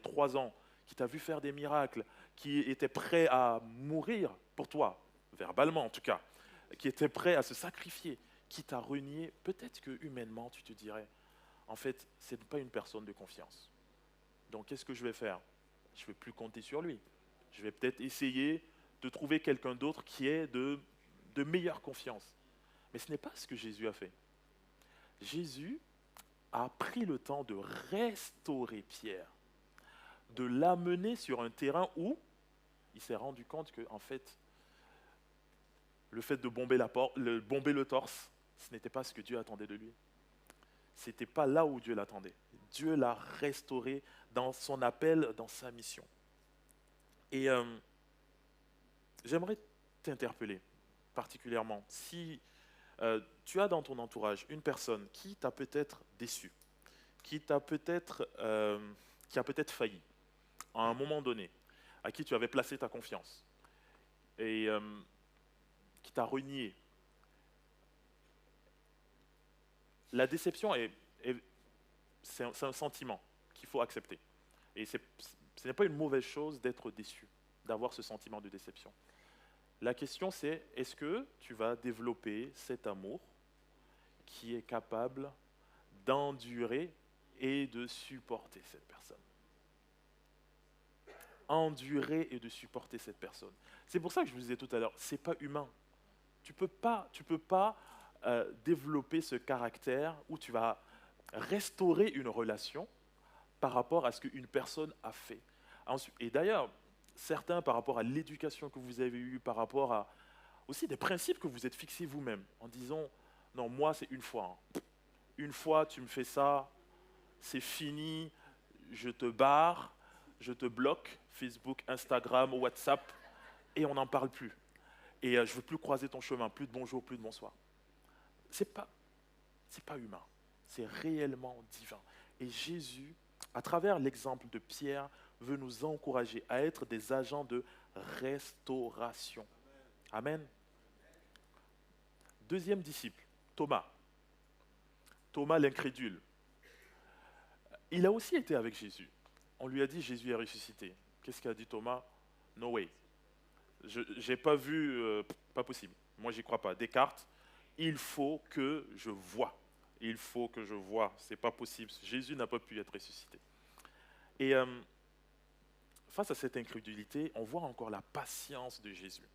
3 ans, qui t'a vu faire des miracles, qui était prêt à mourir pour toi, verbalement en tout cas, qui était prêt à se sacrifier, qui t'a renié, peut-être que humainement tu te dirais, en fait, ce n'est pas une personne de confiance. Donc qu'est-ce que je vais faire? Je ne vais plus compter sur lui. Je vais peut-être essayer de trouver quelqu'un d'autre qui ait de meilleure confiance. Mais ce n'est pas ce que Jésus a fait. Jésus a pris le temps de restaurer Pierre, de l'amener sur un terrain où il s'est rendu compte que, en fait, le fait de bomber le torse, ce n'était pas ce que Dieu attendait de lui. Ce n'était pas là où Dieu l'attendait. Dieu l'a restauré dans son appel, dans sa mission. Et j'aimerais t'interpeller particulièrement. Si tu as dans ton entourage une personne qui t'a peut-être déçu, qui a peut-être failli à un moment donné, à qui tu avais placé ta confiance, et qui t'a renié. La déception, c'est un sentiment qu'il faut accepter. Et ce n'est pas une mauvaise chose d'être déçu, d'avoir ce sentiment de déception. La question c'est, est-ce que tu vas développer cet amour qui est capable d'endurer et de supporter cette personne? Endurer et de supporter cette personne. C'est pour ça que je vous disais tout à l'heure, c'est pas humain. Tu peux pas développer ce caractère où tu vas restaurer une relation par rapport à ce qu'une personne a fait. Et d'ailleurs, certains par rapport à l'éducation que vous avez eue, par rapport à aussi des principes que vous êtes fixés vous-même, en disant, non, moi c'est une fois. Une fois tu me fais ça, c'est fini, je te barre, je te bloque, Facebook, Instagram, WhatsApp, et on n'en parle plus. Et je ne veux plus croiser ton chemin, plus de bonjour, plus de bonsoir. C'est pas humain, c'est réellement divin. Et Jésus, à travers l'exemple de Pierre, veut nous encourager à être des agents de restauration. Amen. Deuxième disciple, Thomas. Thomas l'incrédule. Il a aussi été avec Jésus. On lui a dit Jésus est ressuscité. Qu'est-ce qu'a dit Thomas? No way. Je n'ai pas vu, pas possible. Moi, j'y crois pas. Descartes, il faut que je voie. Il faut que je voie. C'est pas possible. Jésus n'a pas pu être ressuscité. Et face à cette incrédulité, on voit encore la patience de Jésus.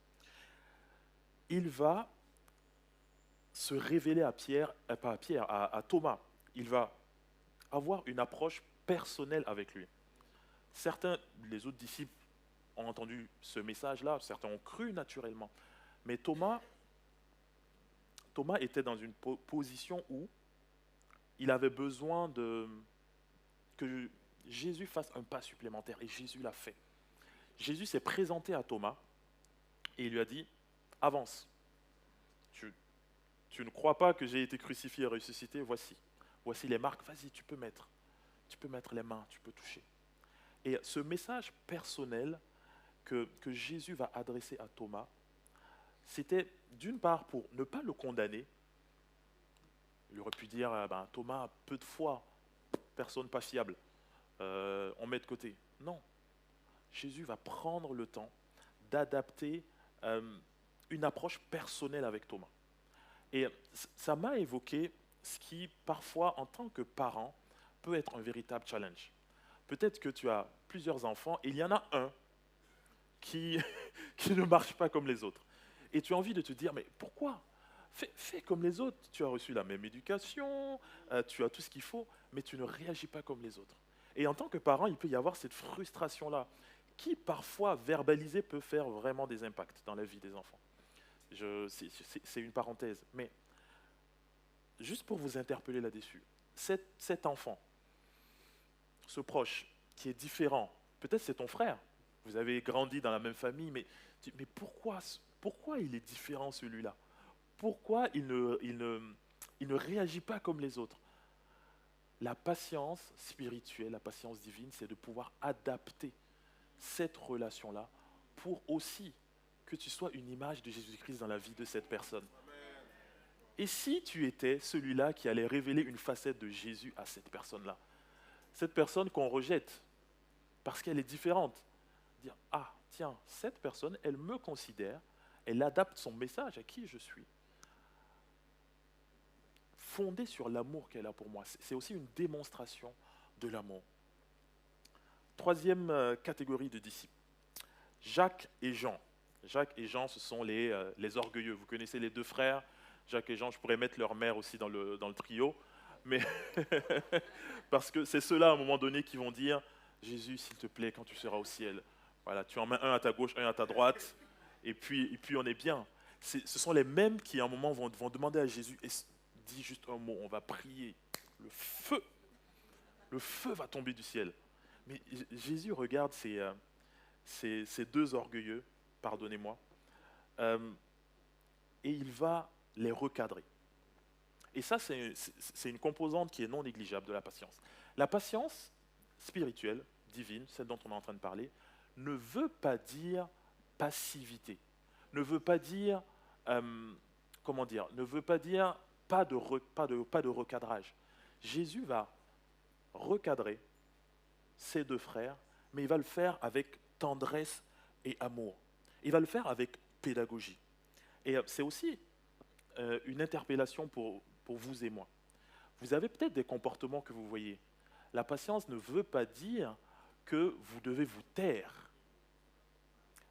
Il va se révéler à Thomas. Il va avoir une approche personnelle avec lui. Certains, les autres disciples, ont entendu ce message-là, certains ont cru naturellement. Mais Thomas était dans une position où il avait besoin que Jésus fasse un pas supplémentaire, et Jésus l'a fait. Jésus s'est présenté à Thomas et il lui a dit, avance. Tu ne crois pas que j'ai été crucifié et ressuscité? Voici les marques, vas-y, tu peux mettre les mains, tu peux toucher. Et ce message personnel que Jésus va adresser à Thomas, c'était d'une part pour ne pas le condamner. Il aurait pu dire, Thomas, peu de foi, personne pas fiable, on met de côté. Non, Jésus va prendre le temps d'adapter une approche personnelle avec Thomas. Et ça m'a évoqué ce qui, parfois, en tant que parent, peut être un véritable challenge. Peut-être que tu as plusieurs enfants et il y en a un qui, qui ne marche pas comme les autres. Et tu as envie de te dire, mais pourquoi? Fais comme les autres. Tu as reçu la même éducation, tu as tout ce qu'il faut, mais tu ne réagis pas comme les autres. Et en tant que parent, il peut y avoir cette frustration-là, qui parfois, verbalisée, peut faire vraiment des impacts dans la vie des enfants. C'est une parenthèse, mais juste pour vous interpeller là-dessus, cet enfant, ce proche qui est différent, peut-être c'est ton frère, vous avez grandi dans la même famille, mais pourquoi il est différent celui-là? Pourquoi il ne réagit pas comme les autres? La patience spirituelle, la patience divine, c'est de pouvoir adapter cette relation-là pour aussi que tu sois une image de Jésus-Christ dans la vie de cette personne. Et si tu étais celui-là qui allait révéler une facette de Jésus à cette personne qu'on rejette parce qu'elle est différente, dire, ah tiens, cette personne, elle me considère, elle adapte son message à qui je suis. Fondé sur l'amour qu'elle a pour moi. C'est aussi une démonstration de l'amour. Troisième catégorie de disciples, Jacques et Jean. Jacques et Jean, ce sont les orgueilleux. Vous connaissez les deux frères, Jacques et Jean, je pourrais mettre leur mère aussi dans le trio, mais parce que c'est ceux-là, à un moment donné, qui vont dire, Jésus, s'il te plaît, quand tu seras au ciel, voilà, tu en mets un à ta gauche, un à ta droite, et puis on est bien. Ce sont les mêmes qui, à un moment, vont demander à Jésus, dis juste un mot, on va prier, le feu va tomber du ciel. Mais Jésus regarde ces deux orgueilleux, pardonnez-moi, et il va les recadrer. Et ça, c'est une composante qui est non négligeable de la patience. La patience spirituelle, divine, celle dont on est en train de parler, ne veut pas dire passivité, ne veut pas dire, ne veut pas dire pas de recadrage. Jésus va recadrer ses deux frères, mais il va le faire avec tendresse et amour. Il va le faire avec pédagogie. Et c'est aussi une interpellation pour vous et moi. Vous avez peut-être des comportements que vous voyez. La patience ne veut pas dire que vous devez vous taire.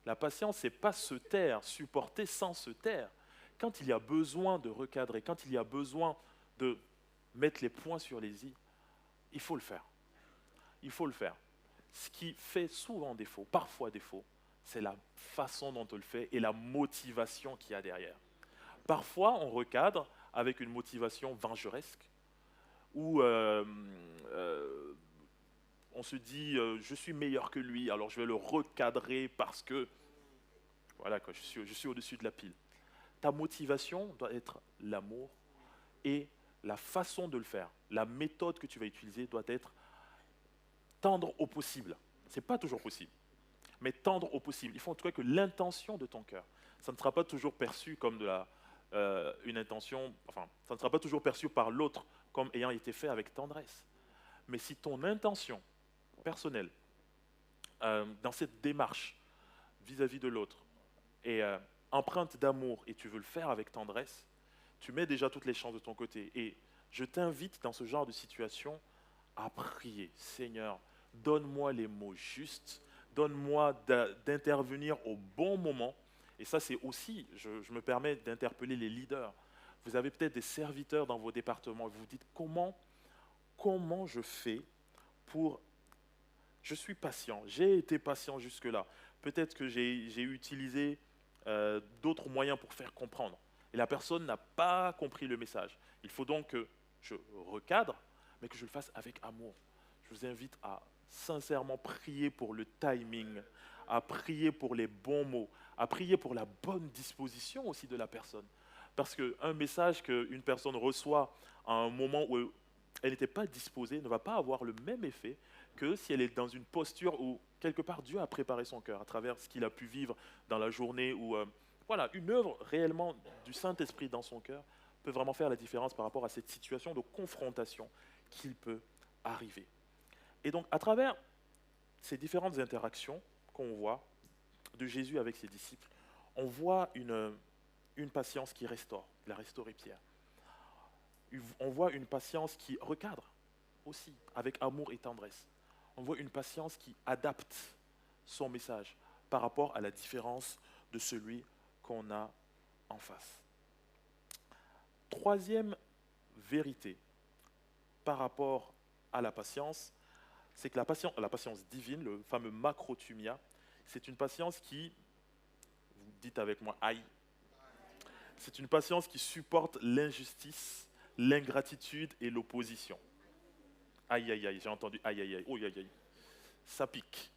La patience, ce n'est pas se taire, supporter sans se taire. Quand il y a besoin de recadrer, quand il y a besoin de mettre les points sur les i, il faut le faire. Il faut le faire. Ce qui fait souvent défaut, parfois défaut, c'est la façon dont on le fait et la motivation qu'il y a derrière. Parfois, on recadre avec une motivation vengeresque, où on se dit je suis meilleur que lui, alors je vais le recadrer parce que voilà, quoi, je suis au-dessus de la pile. Ta motivation doit être l'amour et la façon de le faire, la méthode que tu vas utiliser doit être tendre au possible. Ce n'est pas toujours possible, mais tendre au possible. Il faut en tout cas que l'intention de ton cœur, ça ne sera pas toujours perçu comme une intention, enfin, ça ne sera pas toujours perçu par l'autre comme ayant été fait avec tendresse. Mais si ton intention personnelle, dans cette démarche vis-à-vis de l'autre, est empreinte d'amour et tu veux le faire avec tendresse, tu mets déjà toutes les chances de ton côté. Et je t'invite dans ce genre de situation à prier. Seigneur, donne-moi les mots justes, donne-moi d'intervenir au bon moment. Et ça, c'est aussi, je me permets d'interpeller les leaders. Vous avez peut-être des serviteurs dans vos départements et vous vous dites comment je fais pour... Je suis patient, j'ai été patient jusque-là. Peut-être que j'ai utilisé d'autres moyens pour faire comprendre. Et la personne n'a pas compris le message. Il faut donc que je recadre, mais que je le fasse avec amour. Je vous invite à sincèrement prier pour le timing, à prier pour les bons mots, à prier pour la bonne disposition aussi de la personne. Parce qu'un message qu'une personne reçoit à un moment où elle n'était pas disposée ne va pas avoir le même effet que si elle est dans une posture où, quelque part, Dieu a préparé son cœur à travers ce qu'il a pu vivre dans la journée, ou voilà, une œuvre réellement du Saint-Esprit dans son cœur peut vraiment faire la différence par rapport à cette situation de confrontation qu'il peut arriver. Et donc, à travers ces différentes interactions qu'on voit, de Jésus avec ses disciples, on voit une patience qui restaure. Il a restauré Pierre. On voit une patience qui recadre aussi, avec amour et tendresse. On voit une patience qui adapte son message par rapport à la différence de celui qu'on a en face. Troisième vérité par rapport à la patience, c'est que la patience divine, le fameux macrothumia, c'est une patience qui, vous dites avec moi, aïe, c'est une patience qui supporte l'injustice, l'ingratitude et l'opposition. Aïe, aïe, aïe, j'ai entendu aïe, aïe, aïe, oh, aïe, aïe. Ça pique.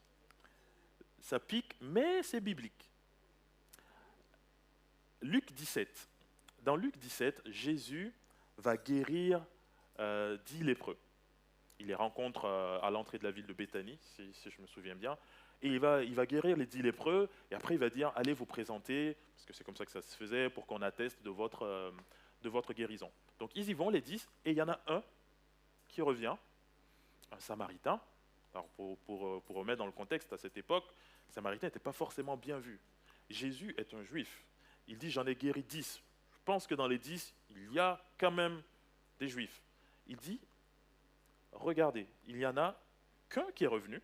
Ça pique, mais c'est biblique. Luc 17. Dans Luc 17, Jésus va guérir 10 lépreux. Il les rencontre à l'entrée de la ville de Béthanie, si je me souviens bien. Et il va guérir les 10 lépreux, et après il va dire, allez vous présenter, parce que c'est comme ça que ça se faisait, pour qu'on atteste de votre guérison. Donc ils y vont, les 10, et il y en a un qui revient, un Samaritain. Alors pour remettre dans le contexte, à cette époque, le Samaritain n'était pas forcément bien vu. Jésus est un Juif. Il dit, j'en ai guéri 10. Je pense que dans les 10, il y a quand même des Juifs. Il dit, regardez, il n'y en a qu'un qui est revenu,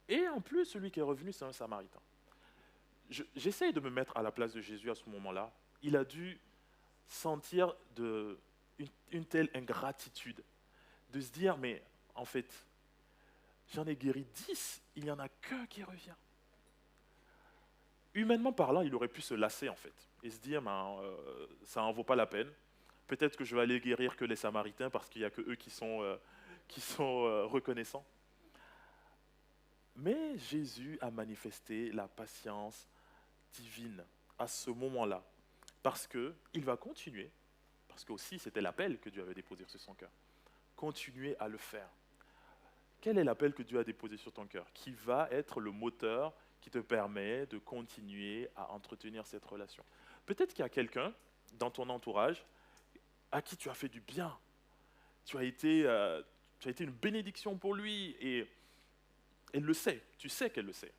et en plus, celui qui est revenu, c'est un Samaritain. J'essaye de me mettre à la place de Jésus à ce moment-là. Il a dû sentir une telle ingratitude, de se dire, mais en fait, j'en ai guéri 10, il n'y en a qu'un qui revient. Humainement parlant, il aurait pu se lasser en fait, et se dire, ça n'en vaut pas la peine. Peut-être que je vais aller guérir que les Samaritains parce qu'il n'y a que eux qui sont reconnaissants. Mais Jésus a manifesté la patience divine à ce moment-là, parce qu'il va continuer, parce que aussi c'était l'appel que Dieu avait déposé sur son cœur, continuer à le faire. Quel est l'appel que Dieu a déposé sur ton cœur? Qui va être le moteur qui te permet de continuer à entretenir cette relation. Peut-être qu'il y a quelqu'un dans ton entourage à qui tu as fait du bien. Tu as été une bénédiction pour lui et elle le sait, tu sais qu'elle le sait.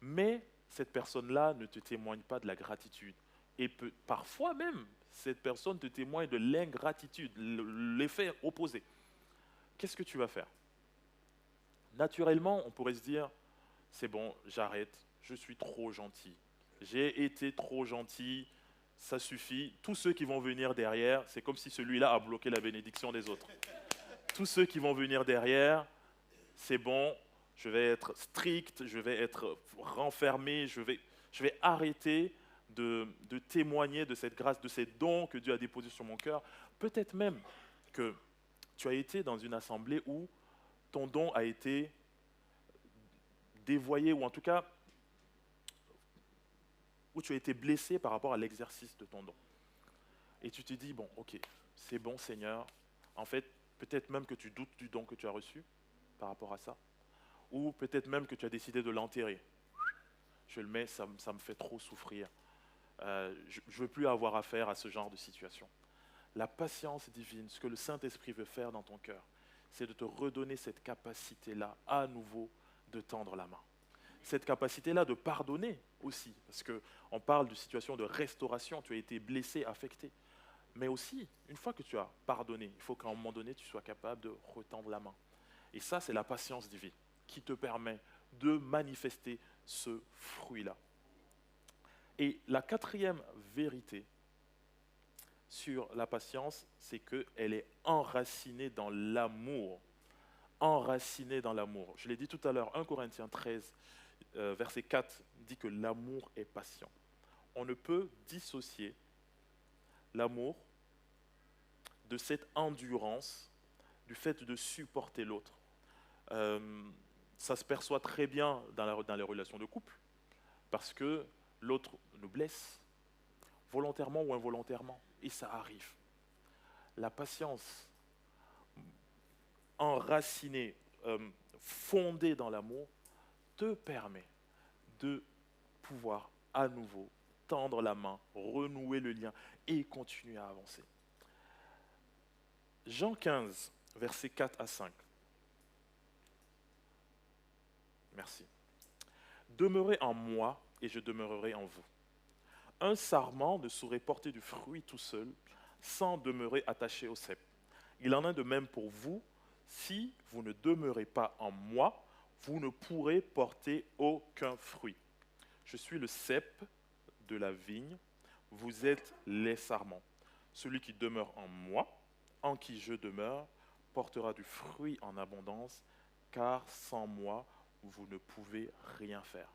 Mais cette personne-là ne te témoigne pas de la gratitude. Et parfois même, cette personne te témoigne de l'ingratitude, l'effet opposé. Qu'est-ce que tu vas faire? Naturellement, on pourrait se dire, c'est bon, j'arrête, je suis trop gentil. J'ai été trop gentil, ça suffit. Tous ceux qui vont venir derrière, c'est comme si celui-là a bloqué la bénédiction des autres. Tous ceux qui vont venir derrière, c'est bon, je vais être strict, je vais être renfermé, je vais arrêter de témoigner de cette grâce, de ces dons que Dieu a déposés sur mon cœur. Peut-être même que tu as été dans une assemblée où ton don a été dévoyé, ou en tout cas, où tu as été blessé par rapport à l'exercice de ton don. Et tu te dis, bon, ok, c'est bon Seigneur, en fait, peut-être même que tu doutes du don que tu as reçu par rapport à ça, ou peut-être même que tu as décidé de l'enterrer. Je le mets, ça me fait trop souffrir. Je ne veux plus avoir affaire à ce genre de situation. La patience divine, ce que le Saint-Esprit veut faire dans ton cœur, c'est de te redonner cette capacité-là, à nouveau, de tendre la main. Cette capacité-là de pardonner aussi, parce qu'on parle de situation de restauration, tu as été blessé, affecté. Mais aussi, une fois que tu as pardonné, il faut qu'à un moment donné, tu sois capable de retendre la main. Et ça, c'est la patience divine qui te permet de manifester ce fruit-là. Et la quatrième vérité sur la patience, c'est qu'elle est enracinée dans l'amour. Enracinée dans l'amour. Je l'ai dit tout à l'heure, 1 Corinthiens 13, verset 4, dit que l'amour est patient. On ne peut dissocier l'amour de cette endurance, du fait de supporter l'autre. Ça se perçoit très bien dans les relations de couple, parce que l'autre nous blesse, volontairement ou involontairement, et ça arrive. La patience enracinée, fondée dans l'amour, te permet de pouvoir à nouveau tendre la main, renouer le lien et continuer à avancer. Jean 15, versets 4 à 5. Merci. Demeurez en moi et je demeurerai en vous. Un sarment ne saurait porter du fruit tout seul sans demeurer attaché au cep. Il en est de même pour vous. Si vous ne demeurez pas en moi, vous ne pourrez porter aucun fruit. Je suis le cep de la vigne, vous êtes les sarments. Celui qui demeure en moi, en qui je demeure, portera du fruit en abondance, car sans moi, vous ne pouvez rien faire.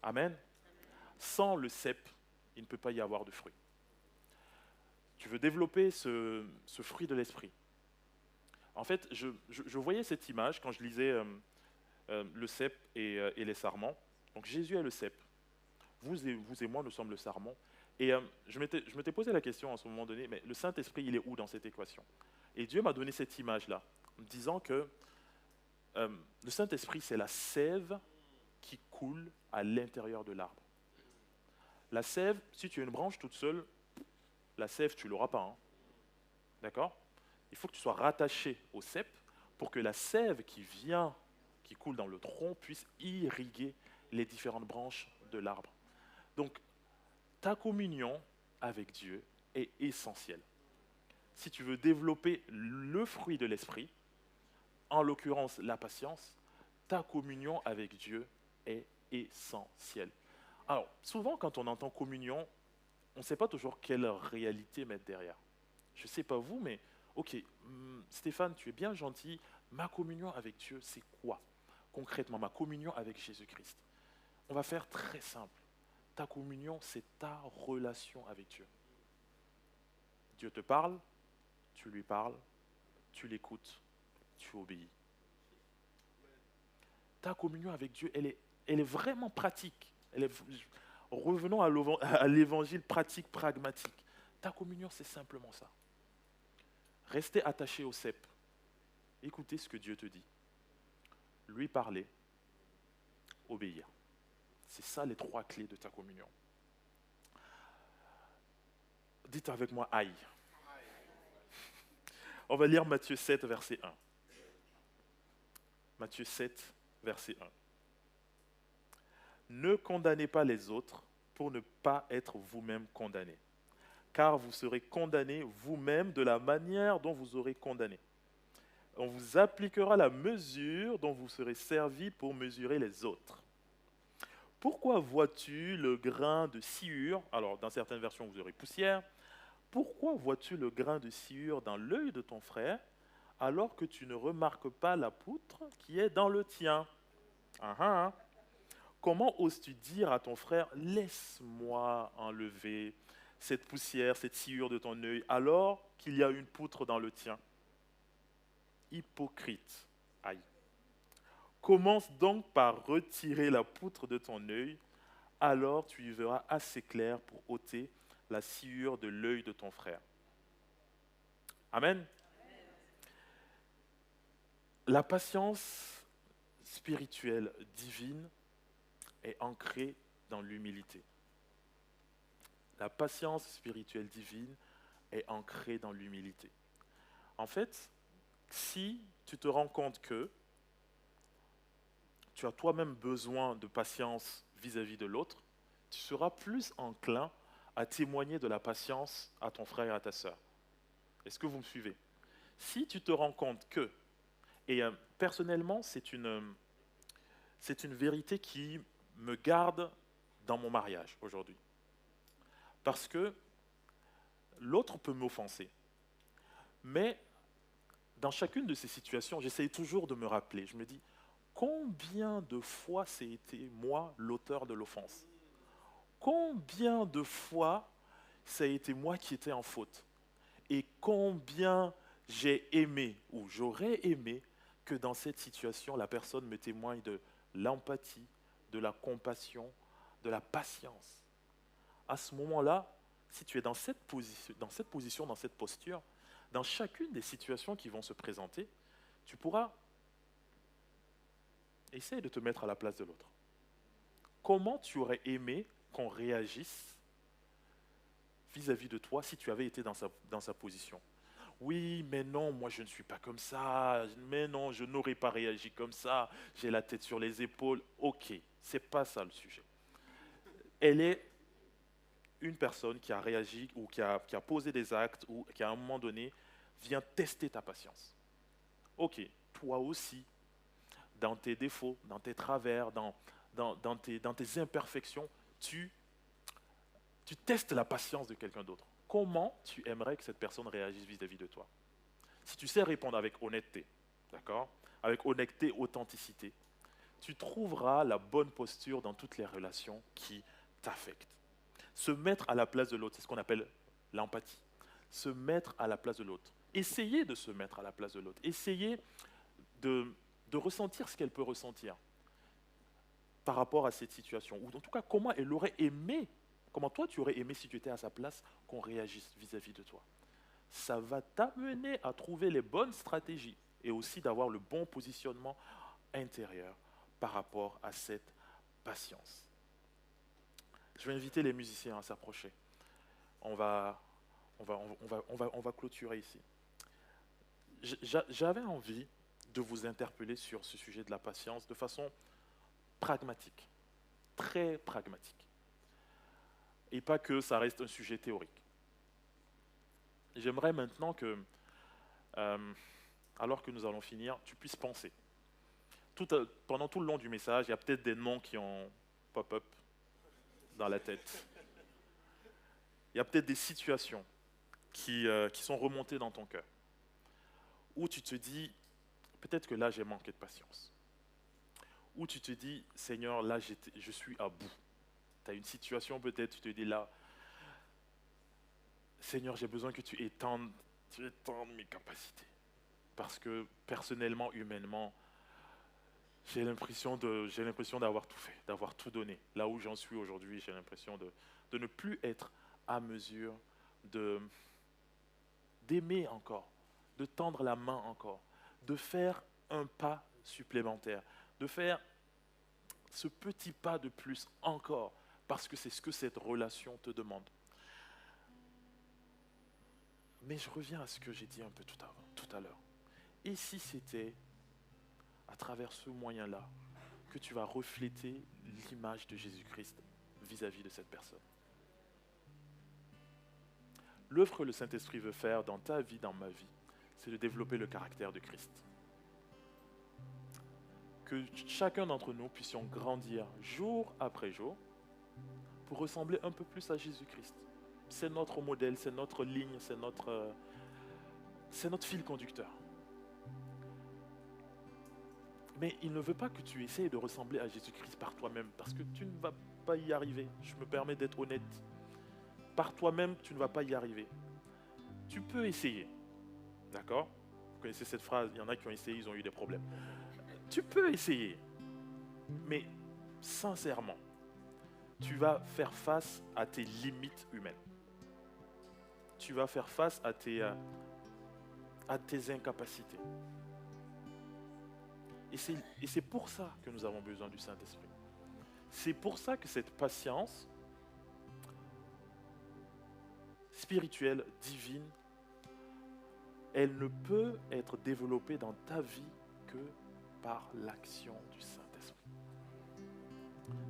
Amen. Sans le cep, il ne peut pas y avoir de fruit. Tu veux développer ce fruit de l'esprit. En fait, je voyais cette image quand je lisais le cep et les sarments. Donc Jésus est le cep. Vous et moi, nous sommes le sarment. Et je m'étais posé la question à ce moment donné, mais le Saint-Esprit, il est où dans cette équation? Et Dieu m'a donné cette image-là, en me disant que le Saint-Esprit, c'est la sève qui coule à l'intérieur de l'arbre. La sève, si tu as une branche toute seule, la sève, tu ne l'auras pas. Hein. D'accord? Il faut que tu sois rattaché au cep pour que la sève qui vient, qui coule dans le tronc, puisse irriguer les différentes branches de l'arbre. Donc, ta communion avec Dieu est essentielle. Si tu veux développer le fruit de l'esprit, en l'occurrence la patience, ta communion avec Dieu est essentielle. Alors, souvent quand on entend communion, on ne sait pas toujours quelle réalité mettre derrière. Je ne sais pas vous, mais ok, Stéphane, tu es bien gentil, ma communion avec Dieu, c'est quoi? Concrètement, ma communion avec Jésus-Christ. On va faire très simple. Ta communion, c'est ta relation avec Dieu. Dieu te parle, tu lui parles, tu l'écoutes, tu obéis. Ta communion avec Dieu, elle est vraiment pratique. Revenons à l'évangile pratique, pragmatique. Ta communion, c'est simplement ça. Rester attaché au cep. Écoutez ce que Dieu te dit. Lui parler, obéir. C'est ça les 3 clés de ta communion. Dites avec moi aïe. On va lire Matthieu 7, verset 1. Matthieu 7, verset 1. Ne condamnez pas les autres pour ne pas être vous-même condamnés, car vous serez condamnés vous-même de la manière dont vous aurez condamné. On vous appliquera la mesure dont vous serez servi pour mesurer les autres. Pourquoi vois-tu le grain de sciure, alors dans certaines versions vous aurez poussière, pourquoi vois-tu le grain de sciure dans l'œil de ton frère, alors que tu ne remarques pas la poutre qui est dans le tien? Ah, ah. Comment oses-tu dire à ton frère, laisse-moi enlever cette poussière, cette sciure de ton œil, alors qu'il y a une poutre dans le tien? Hypocrite. Aïe. Commence donc par retirer la poutre de ton œil, alors tu y verras assez clair pour ôter la sciure de l'œil de ton frère. Amen. La patience spirituelle divine est ancrée dans l'humilité. La patience spirituelle divine est ancrée dans l'humilité. En fait, si tu te rends compte que tu as toi-même besoin de patience vis-à-vis de l'autre, tu seras plus enclin à témoigner de la patience à ton frère et à ta sœur. Est-ce que vous me suivez? Si tu te rends compte que, et personnellement, c'est une vérité qui me garde dans mon mariage aujourd'hui. Parce que l'autre peut m'offenser. Mais dans chacune de ces situations, j'essaye toujours de me rappeler. Je me dis, combien de fois c'est été moi l'auteur de l'offense? Combien de fois ça a été moi qui étais en faute? Et combien j'ai aimé ou j'aurais aimé que dans cette situation, la personne me témoigne de l'empathie, de la compassion, de la patience. À ce moment-là, si tu es dans cette position, dans cette posture, dans chacune des situations qui vont se présenter, tu pourras essayer de te mettre à la place de l'autre. Comment tu aurais aimé qu'on réagisse vis-à-vis de toi si tu avais été dans sa position? Oui, mais non, moi je ne suis pas comme ça. Mais non, je n'aurais pas réagi comme ça. J'ai la tête sur les épaules. Ok, c'est pas ça le sujet. Elle est une personne qui a réagi ou qui a posé des actes ou qui à un moment donné vient tester ta patience. Ok, toi aussi, dans tes défauts, dans tes travers, dans tes imperfections, tu, tu testes la patience de quelqu'un d'autre. Comment tu aimerais que cette personne réagisse vis-à-vis de toi? Si tu sais répondre avec honnêteté, d'accord? Avec honnêteté, authenticité, tu trouveras la bonne posture dans toutes les relations qui t'affectent. Se mettre à la place de l'autre, c'est ce qu'on appelle l'empathie. Se mettre à la place de l'autre. Essayez de se mettre à la place de l'autre. Essayez de, de ressentir ce qu'elle peut ressentir par rapport à cette situation. Ou en tout cas, comment elle aurait aimé, comment toi tu aurais aimé si tu étais à sa place qu'on réagisse vis-à-vis de toi. Ça va t'amener à trouver les bonnes stratégies et aussi d'avoir le bon positionnement intérieur par rapport à cette patience. Je vais inviter les musiciens à s'approcher. On va, on va clôturer ici. J'avais envie de vous interpeller sur ce sujet de la patience de façon pragmatique, très pragmatique. Et pas que ça reste un sujet théorique. J'aimerais maintenant que, alors que nous allons finir, tu puisses penser. Pendant tout le long du message, il y a peut-être des noms qui ont pop-up dans la tête. Il y a peut-être des situations qui sont remontées dans ton cœur, où tu te dis, peut-être que là j'ai manqué de patience. Où tu te dis, Seigneur, là je suis à bout. Tu as une situation peut-être, tu te dis là, Seigneur, j'ai besoin que tu étendes mes capacités. Parce que personnellement, humainement, j'ai l'impression d'avoir tout fait, d'avoir tout donné. Là où j'en suis aujourd'hui, j'ai l'impression de ne plus être à mesure de d'aimer encore, de tendre la main encore, de faire un pas supplémentaire, de faire ce petit pas de plus encore, parce que c'est ce que cette relation te demande. Mais je reviens à ce que j'ai dit un peu tout à l'heure. Et si c'était à travers ce moyen-là que tu vas refléter l'image de Jésus-Christ vis-à-vis de cette personne? L'œuvre que le Saint-Esprit veut faire dans ta vie, dans ma vie, c'est de développer le caractère de Christ. Que chacun d'entre nous puissions grandir jour après jour pour ressembler un peu plus à Jésus-Christ. C'est notre modèle, c'est notre ligne, c'est notre fil conducteur. Mais il ne veut pas que tu essayes de ressembler à Jésus-Christ par toi-même, parce que tu ne vas pas y arriver. Je me permets d'être honnête. Par toi-même, tu ne vas pas y arriver. Tu peux essayer. D'accord? Vous connaissez cette phrase, il y en a qui ont essayé, ils ont eu des problèmes. Tu peux essayer. Mais sincèrement, tu vas faire face à tes limites humaines. Tu vas faire face à tes incapacités. Et c'est pour ça que nous avons besoin du Saint-Esprit. C'est pour ça que cette patience spirituelle, divine, elle ne peut être développée dans ta vie que par l'action du Saint-Esprit.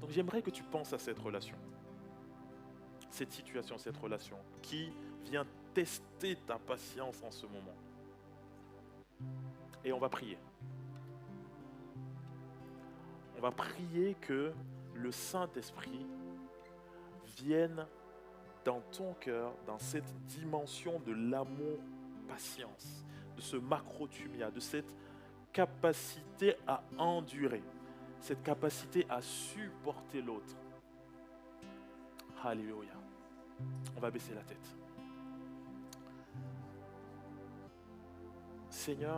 Donc j'aimerais que tu penses à cette relation, cette situation, cette relation qui vient tester ta patience en ce moment. Et on va prier. On va prier que le Saint-Esprit vienne dans ton cœur, dans cette dimension de l'amour-patience, de ce macrothumia, de cette capacité à endurer, cette capacité à supporter l'autre. Alléluia. On va baisser la tête. Seigneur,